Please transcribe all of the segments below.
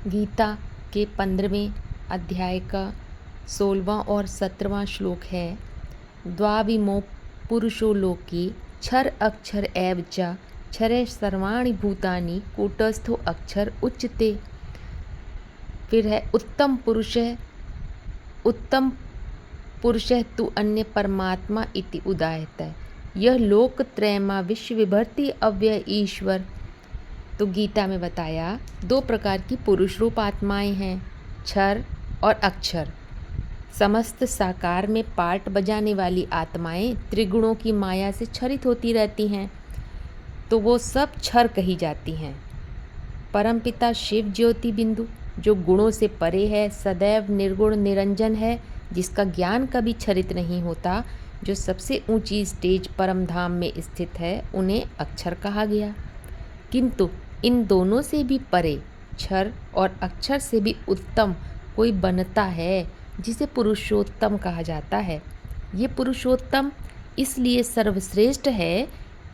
गीता के 15वें अध्याय का 16वां और 17वां श्लोक है। द्वाविमो पुरुषो लोके क्षर अक्षर एव च क्षरे सर्वाणि भूतानि कूटस्थो अक्षर उच्यते। फिर है उत्तम पुरुष तु अन्य परमात्मा इति उदाहृत। यह लोकत्रयमा विश्व विभर्ति अव्यय ईश्वर। तो गीता में बताया दो प्रकार की पुरुष रूप आत्माएं हैं, क्षर और अक्षर। समस्त साकार में पार्ट बजाने वाली आत्माएं त्रिगुणों की माया से क्षरित होती रहती हैं, तो वो सब क्षर कही जाती हैं। परमपिता शिव ज्योति बिंदु जो गुणों से परे है, सदैव निर्गुण निरंजन है, जिसका ज्ञान कभी क्षरित नहीं होता, जो सबसे ऊंची स्टेज परम धाम में स्थित है, उन्हें अक्षर कहा गया। किंतु इन दोनों से भी परे, क्षर और अक्षर से भी उत्तम कोई बनता है, जिसे पुरुषोत्तम कहा जाता है। ये पुरुषोत्तम इसलिए सर्वश्रेष्ठ है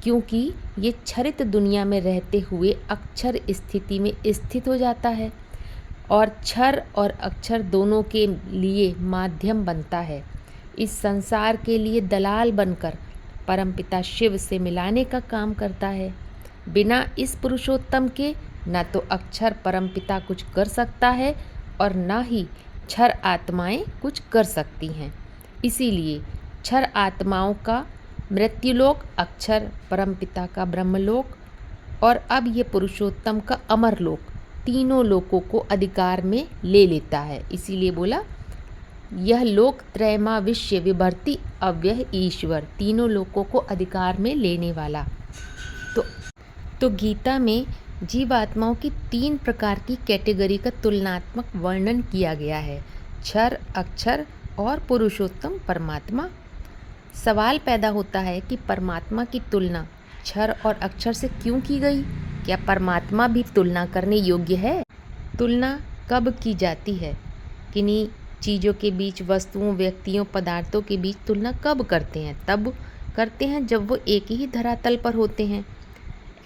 क्योंकि ये क्षरित दुनिया में रहते हुए अक्षर स्थिति में स्थित हो जाता है और क्षर और अक्षर दोनों के लिए माध्यम बनता है। इस संसार के लिए दलाल बनकर परमपिता शिव से मिलाने का काम करता है। बिना इस पुरुषोत्तम के न तो अक्षर परमपिता कुछ कर सकता है और न ही क्षर आत्माएं कुछ कर सकती हैं। इसीलिए क्षर आत्माओं का मृत्युलोक, अक्षर परमपिता का ब्रह्मलोक और अब ये पुरुषोत्तम का अमरलोक, तीनों लोकों को अधिकार में ले लेता है। इसीलिए बोला यह लोक त्रयमा विश्व विभर्ति अव्यय ईश्वर, तीनों लोकों को अधिकार में लेने वाला। तो गीता में जीवात्माओं की 3 प्रकार की कैटेगरी का तुलनात्मक वर्णन किया गया है, क्षर, अक्षर और पुरुषोत्तम परमात्मा। सवाल पैदा होता है कि परमात्मा की तुलना क्षर और अक्षर से क्यों की गई? क्या परमात्मा भी तुलना करने योग्य है? तुलना कब की जाती है? किन्हीं चीज़ों के बीच, वस्तुओं, व्यक्तियों, पदार्थों के बीच तुलना कब करते हैं? तब करते हैं जब वो एक ही धरातल पर होते हैं।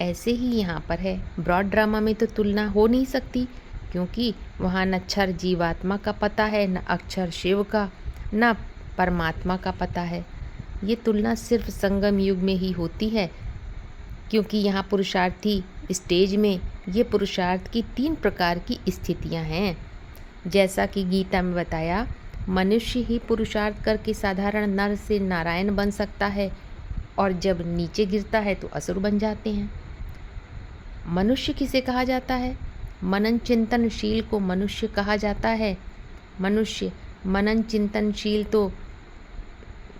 ऐसे ही यहाँ पर है। ब्रॉड ड्रामा में तो तुलना हो नहीं सकती, क्योंकि वहाँ न क्षर जीवात्मा का पता है, न अक्षर शिव का, न परमात्मा का पता है। ये तुलना सिर्फ संगम युग में ही होती है, क्योंकि यहाँ पुरुषार्थी स्टेज में ये पुरुषार्थ की 3 प्रकार की स्थितियाँ हैं। जैसा कि गीता में बताया, मनुष्य ही पुरुषार्थ करके साधारण नर से नारायण बन सकता है और जब नीचे गिरता है तो असुर बन जाते हैं। मनुष्य किसे कहा जाता है? मनन चिंतनशील को मनुष्य कहा जाता है। मनुष्य मनन चिंतनशील तो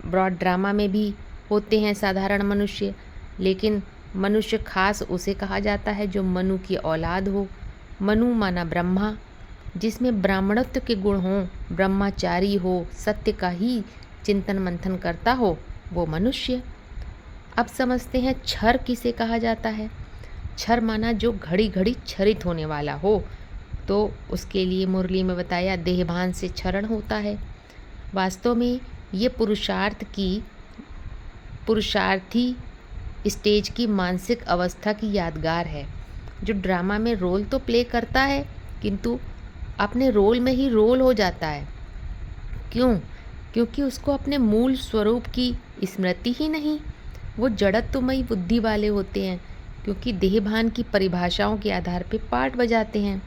ब्रॉड ड्रामा में भी होते हैं साधारण मनुष्य, लेकिन मनुष्य खास उसे कहा जाता है जो मनु की औलाद हो। मनु माना ब्रह्मा, जिसमें ब्राह्मणत्व के गुण हों, ब्रह्मचारी हो, सत्य का ही चिंतन मंथन करता हो, वो मनुष्य। अब समझते हैं क्षर किसे कहा जाता है। क्षर माना जो घड़ी घड़ी क्षरित होने वाला हो, तो उसके लिए मुरली में बताया देहभान से क्षरण होता है। वास्तव में ये पुरुषार्थी स्टेज की मानसिक अवस्था की यादगार है, जो ड्रामा में रोल तो प्ले करता है किंतु अपने रोल में ही रोल हो जाता है। क्यों? क्योंकि उसको अपने मूल स्वरूप की स्मृति ही नहीं। वो जड़त्वमयी बुद्धि वाले होते हैं, क्योंकि देहभान की परिभाषाओं के आधार पर पार्ट बजाते हैं।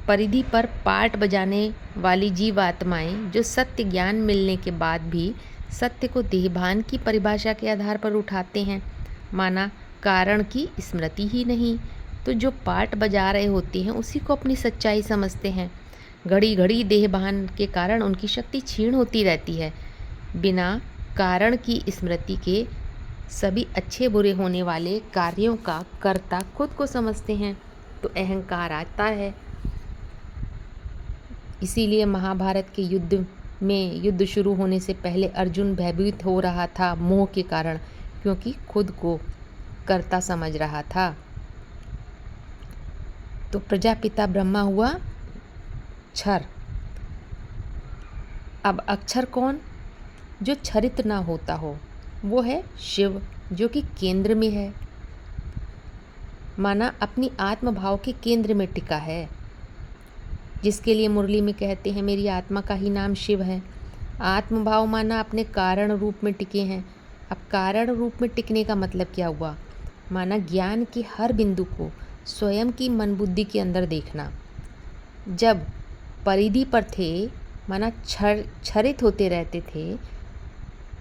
परिधि पर पार्ट बजाने वाली जीवात्माएं जो सत्य ज्ञान मिलने के बाद भी सत्य को देहभान की परिभाषा के आधार पर उठाते हैं, माना कारण की स्मृति ही नहीं, तो जो पार्ट बजा रहे होते हैं उसी को अपनी सच्चाई समझते हैं। घड़ी घड़ी देहभान के कारण उनकी शक्ति क्षीण होती रहती है। बिना कारण की स्मृति के सभी अच्छे बुरे होने वाले कार्यों का कर्ता खुद को समझते हैं, तो अहंकार आता है। इसीलिए महाभारत के युद्ध शुरू होने से पहले अर्जुन भयभीत हो रहा था मोह के कारण, क्योंकि खुद को कर्ता समझ रहा था। तो प्रजापिता ब्रह्मा हुआ क्षर। अब अक्षर कौन? जो क्षरित ना होता हो, वो है शिव, जो कि केंद्र में है। माना अपनी आत्मभाव के केंद्र में टिका है, जिसके लिए मुरली में कहते हैं मेरी आत्मा का ही नाम शिव है। आत्मभाव माना अपने कारण रूप में टिके हैं। अब कारण रूप में टिकने का मतलब क्या हुआ? माना ज्ञान के हर बिंदु को स्वयं की मन बुद्धि के अंदर देखना। जब परिधि पर थे, माना क्षरित होते रहते थे,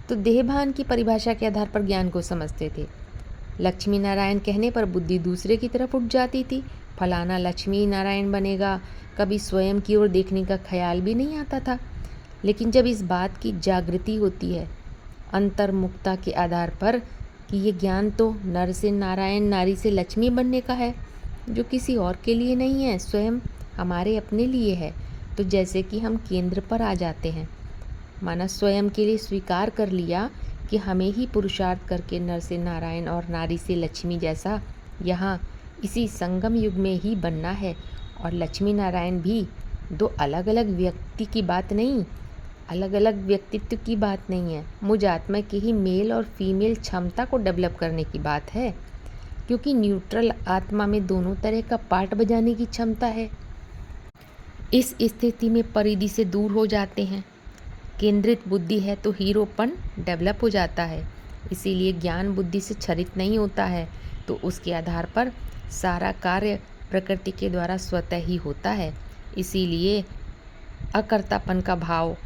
तो देहभान की परिभाषा के आधार पर ज्ञान को समझते थे। लक्ष्मी नारायण कहने पर बुद्धि दूसरे की तरफ उठ जाती थी, फलाना लक्ष्मी नारायण बनेगा, कभी स्वयं की ओर देखने का ख्याल भी नहीं आता था। लेकिन जब इस बात की जागृति होती है अंतर्मुखता के आधार पर कि ये ज्ञान तो नर से नारायण, नारी से लक्ष्मी बनने का है, जो किसी और के लिए नहीं है, स्वयं हमारे अपने लिए है, तो जैसे कि हम केंद्र पर आ जाते हैं। माना स्वयं के लिए स्वीकार कर लिया कि हमें ही पुरुषार्थ करके नर से नारायण और नारी से लक्ष्मी जैसा यहाँ इसी संगम युग में ही बनना है। और लक्ष्मी नारायण भी दो अलग अलग व्यक्ति की बात नहीं, अलग अलग व्यक्तित्व की बात नहीं है, मुझ आत्मा की ही मेल और फीमेल क्षमता को डेवलप करने की बात है, क्योंकि न्यूट्रल आत्मा में दोनों तरह का पार्ट बजाने की क्षमता है। इस स्थिति में परिधि से दूर हो जाते हैं। केंद्रित बुद्धि है तो हीरोपन डेवलप हो जाता है। इसीलिए ज्ञान बुद्धि से क्षरित नहीं होता है, तो उसके आधार पर सारा कार्य प्रकृति के द्वारा स्वतः ही होता है। इसीलिए अकर्तापन का भाव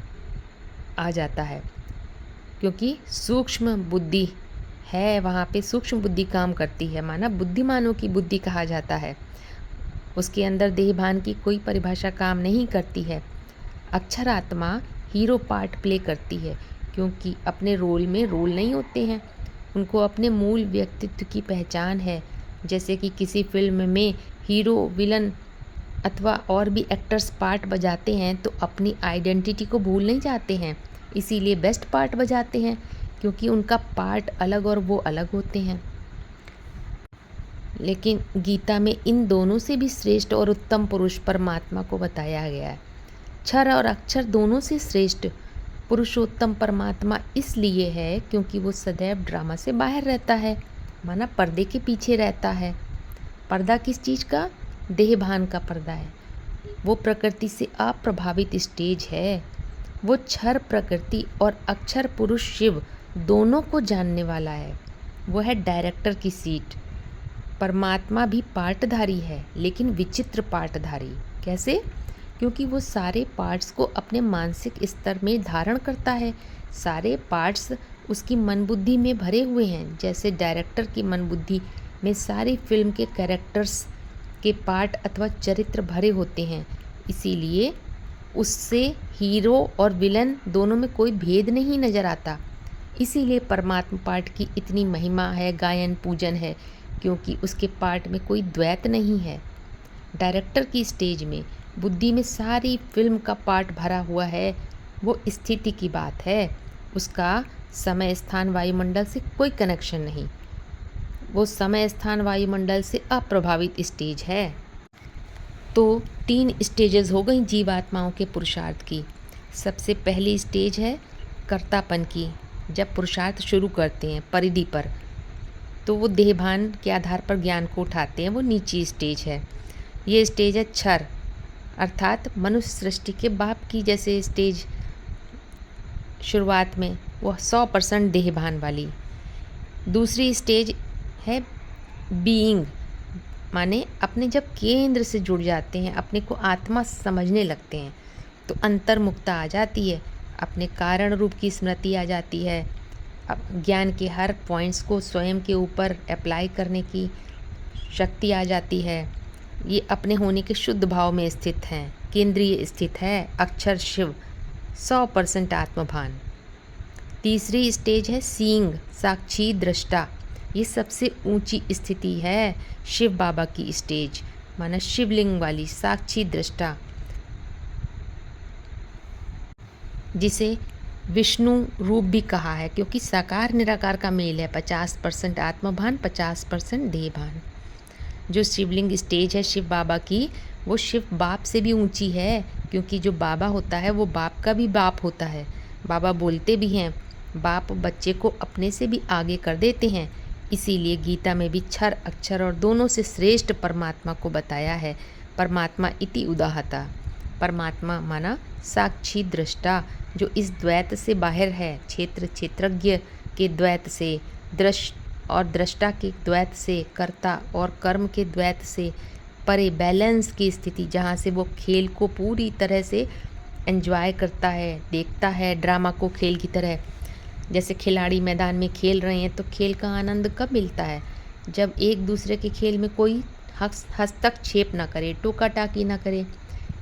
आ जाता है, क्योंकि सूक्ष्म बुद्धि है, वहाँ पे सूक्ष्म बुद्धि काम करती है। माना बुद्धिमानों की बुद्धि कहा जाता है, उसके अंदर देहभान की कोई परिभाषा काम नहीं करती है। अक्षर आत्मा हीरो पार्ट प्ले करती है, क्योंकि अपने रोल में रोल नहीं होते हैं, उनको अपने मूल व्यक्तित्व की पहचान है। जैसे कि किसी फिल्म में हीरो, विलन अथवा और भी एक्टर्स पार्ट बजाते हैं तो अपनी आइडेंटिटी को भूल नहीं जाते हैं, इसीलिए बेस्ट पार्ट बजाते हैं, क्योंकि उनका पार्ट अलग और वो अलग होते हैं। लेकिन गीता में इन दोनों से भी श्रेष्ठ और उत्तम पुरुष परमात्मा को बताया गया है। क्षर और अक्षर दोनों से श्रेष्ठ पुरुषोत्तम परमात्मा इसलिए है क्योंकि वो सदैव ड्रामा से बाहर रहता है, माना पर्दे के पीछे रहता है। पर्दा किस चीज़ का? देहभान का पर्दा है। वो प्रकृति से अप्रभावित स्टेज है। वो क्षर प्रकृति और अक्षर पुरुष शिव दोनों को जानने वाला है। वो है डायरेक्टर की सीट। परमात्मा भी पार्टधारी है, लेकिन विचित्र पार्टधारी। कैसे? क्योंकि वो सारे पार्ट्स को अपने मानसिक स्तर में धारण करता है। सारे पार्ट्स उसकी मन बुद्धि में भरे हुए हैं। जैसे डायरेक्टर की मन बुद्धि में सारी फिल्म के कैरेक्टर्स के पार्ट अथवा चरित्र भरे होते हैं, इसीलिए उससे हीरो और विलन दोनों में कोई भेद नहीं नज़र आता। इसीलिए परमात्मा पार्ट की इतनी महिमा है, गायन पूजन है, क्योंकि उसके पार्ट में कोई द्वैत नहीं है। डायरेक्टर की स्टेज में बुद्धि में सारी फिल्म का पार्ट भरा हुआ है। वो स्थिति की बात है, उसका समय स्थान वायुमंडल से कोई कनेक्शन नहीं। वो समय स्थान वायुमंडल से अप्रभावित स्टेज है। तो 3 स्टेजेस हो गई जीवात्माओं के पुरुषार्थ की। सबसे पहली स्टेज है कर्तापन की। जब पुरुषार्थ शुरू करते हैं परिधि पर, तो वो देहभान के आधार पर ज्ञान को उठाते हैं, वो नीची स्टेज है। ये स्टेज है क्षर, अर्थात मनुष्य सृष्टि के बाप की जैसे स्टेज शुरुआत में, वो 100% देहभान वाली। दूसरी स्टेज है बीइंग, माने अपने जब केंद्र से जुड़ जाते हैं, अपने को आत्मा समझने लगते हैं, तो अंतर्मुखता आ जाती है, अपने कारण रूप की स्मृति आ जाती है। अब ज्ञान के हर पॉइंट्स को स्वयं के ऊपर अप्लाई करने की शक्ति आ जाती है। ये अपने होने के शुद्ध भाव में स्थित हैं, केंद्रीय स्थित है अक्षर शिव, 100% आत्मभान। तीसरी स्टेज है सीइंग, साक्षी दृष्टा। ये सबसे ऊंची स्थिति है शिव बाबा की स्टेज, माना शिवलिंग वाली साक्षी दृष्टा, जिसे विष्णु रूप भी कहा है, क्योंकि साकार निराकार का मेल है। 50% आत्मभान, 50% देहभान। जो शिवलिंग स्टेज है शिव बाबा की, वो शिव बाप से भी ऊंची है, क्योंकि जो बाबा होता है वो बाप का भी बाप होता है। बाबा बोलते भी हैं, बाप बच्चे को अपने से भी आगे कर देते हैं, इसीलिए गीता में भी क्षर अक्षर और दोनों से श्रेष्ठ परमात्मा को बताया है। परमात्मा इति उदाहता, परमात्मा माना साक्षी दृष्टा, जो इस द्वैत से बाहर है, क्षेत्र क्षेत्रज्ञ के द्वैत से, दृश्य और दृष्टा के द्वैत से, कर्ता और कर्म के द्वैत से परे बैलेंस की स्थिति, जहाँ से वो खेल को पूरी तरह से एंजॉय करता है, देखता है ड्रामा को खेल की तरह। जैसे खिलाड़ी मैदान में खेल रहे हैं तो खेल का आनंद कब मिलता है? जब एक दूसरे के खेल में कोई हस्तक्षेप ना करे, टोका टाकी ना करे।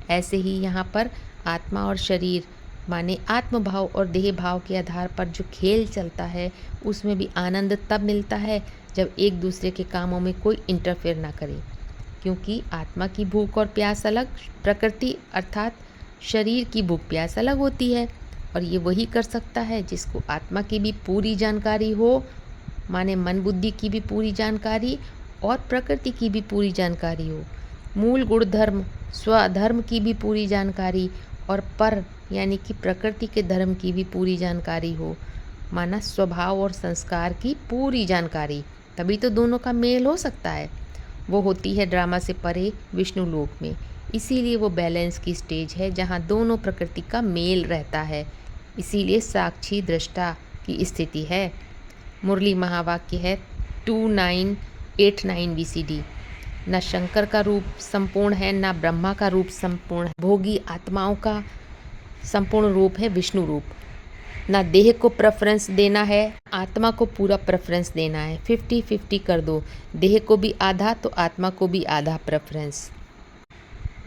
ऐसे ही यहाँ पर आत्मा और शरीर माने आत्मभाव और देह भाव के आधार पर जो खेल चलता है उसमें भी आनंद तब मिलता है जब एक दूसरे के कामों में कोई इंटरफेयर ना करे। क्योंकि आत्मा की भूख और प्यास अलग, प्रकृति अर्थात शरीर की भूख प्यास अलग होती है। और ये वही कर सकता है जिसको आत्मा की भी पूरी जानकारी हो, माने मन बुद्धि की भी पूरी जानकारी और प्रकृति की भी पूरी जानकारी हो, मूल गुण धर्म स्वधर्म की भी पूरी जानकारी और पर यानी कि प्रकृति के धर्म की भी पूरी जानकारी हो, माना स्वभाव और संस्कार की पूरी जानकारी। तभी तो दोनों का मेल हो सकता है। वो होती है ड्रामा से परे विष्णु लोक में। इसीलिए वो बैलेंस की स्टेज है जहाँ दोनों प्रकृति का मेल रहता है। इसीलिए साक्षी दृष्टा की स्थिति है। मुरली महावाक्य है 2989 BCD। न शंकर का रूप संपूर्ण है, न ब्रह्मा का रूप संपूर्ण है। भोगी आत्माओं का संपूर्ण रूप है विष्णु रूप। ना देह को प्रेफरेंस देना है, आत्मा को पूरा प्रेफरेंस देना है। 50-50 कर दो, देह को भी आधा तो आत्मा को भी आधा प्रेफरेंस।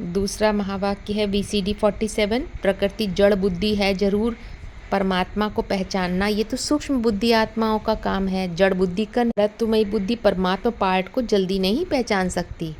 दूसरा महावाक्य है BCD 47। प्रकृति जड़ बुद्धि है जरूर, परमात्मा को पहचानना ये तो सूक्ष्म बुद्धि आत्माओं का काम है। जड़ बुद्धि का तत्वमयी बुद्धि परमात्मा पार्ट को जल्दी नहीं पहचान सकती।